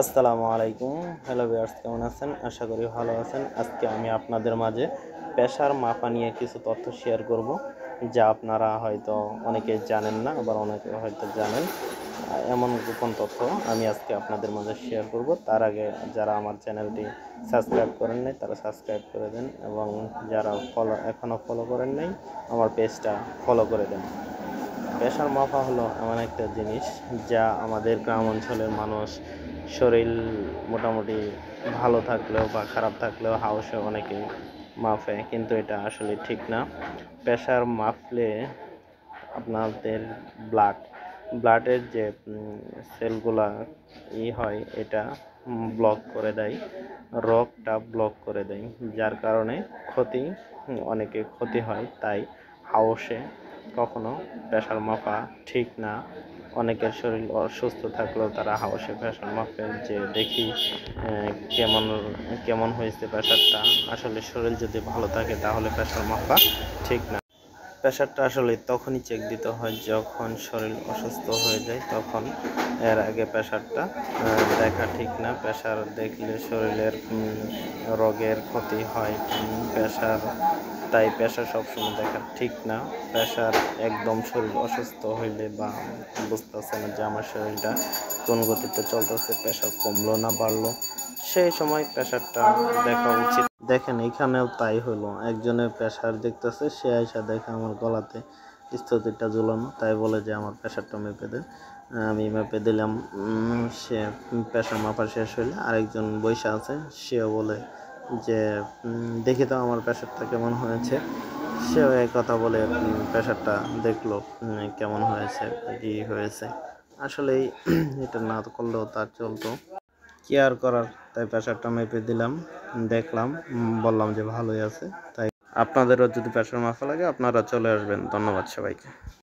আসসালামু আলাইকুম। Hello viewers, কেমন আছেন? আশা করি ভালো আছেন। আজকে আমি আপনাদের মাঝে প্রেশার মাপা নিয়ে কিছু তথ্য শেয়ার করব, যা আপনারা হয়তো অনেকে জানেন না, আবার অনেকে হয়তো জানেন। এমন গোপন তথ্য আমি আজকে আপনাদের মাঝে শেয়ার করব। তার আগে যারা আমার চ্যানেলটি সাবস্ক্রাইব করেন নাই তারা সাবস্ক্রাইব করে দেন, এবং যারা এখনও ফলো করেন নাই আমার পেজটা ফলো করে দেন। প্রেশার মাপা হলো এমন একটা জিনিস যা আমাদের গ্রাম অঞ্চলের মানুষ শরীর মোটামুটি ভালো থাকলেও বা খারাপ থাকলেও হাউসে অনেকে মাপে, কিন্তু এটা আসলে ঠিক না। প্রেশার মাপলে আপনাদের ব্লাডের যে সেলগুলা হয় এটা ব্লক করে দেয়, রগটা ব্লক করে দেয়, যার কারণে অনেকে ক্ষতি হয়। তাই হাউসে কখনো প্রেশার মাপা ঠিক না। অনেকের শরীর অসুস্থ থাকলেও তারা হাউসে প্রেশার মাপে, যে দেখি কেমন কেমন হয়েছে প্রেশারটা। আসলে শরীর যদি ভালো থাকে তাহলে প্রেশার মাপা ঠিক না। প্রেশারটা আসলে তখনই চেক দিতে হয় যখন শরীর অসুস্থ হয়ে যায়, তখন। এর আগে প্রেশারটা দেখা ঠিক না। প্রেশার দেখলে শরীরের রোগের ক্ষতি হয়। তাই প্রেশার সবসময় দেখা ঠিক না। প্রেশার একদম শরীর অসুস্থ হইলে বা বুঝতেছে না যে আমার শরীরটা কোন গতিতে চলতেছে, প্রেশার কমলো না বাড়লো, সেই সময় প্রেশারটা দেখা উচিত। দেখেন এখানেও তাই হলো, একজনের প্রেশার দেখতেছে, সে আইসা দেখে আমার গলাতে স্থিরটা ঝুলানো, তাই বলে যে আমার প্রেশারটা মেপে দেন। আমি মেপে দিলাম। সে প্রেশার মাপা শেষ হইলে আরেকজন বৈশা আছে, সেও বলে যে দেখি তো আমার প্রেশারটা কেমন হয়েছে। সেও এই কথা বলে প্রেশারটা দেখলো কেমন হয়েছে, কি হয়েছে। আসলেই এটা না করলেও তার চলতো, কি আর করার। তাই প্রেশারটা মেপে দিলাম, দেখলাম, বললাম যে ভালোই আছে। তাই আপনাদেরও যদি প্রেশার মাপা লাগে আপনারা চলে আসবেন। ধন্যবাদ সবাইকে।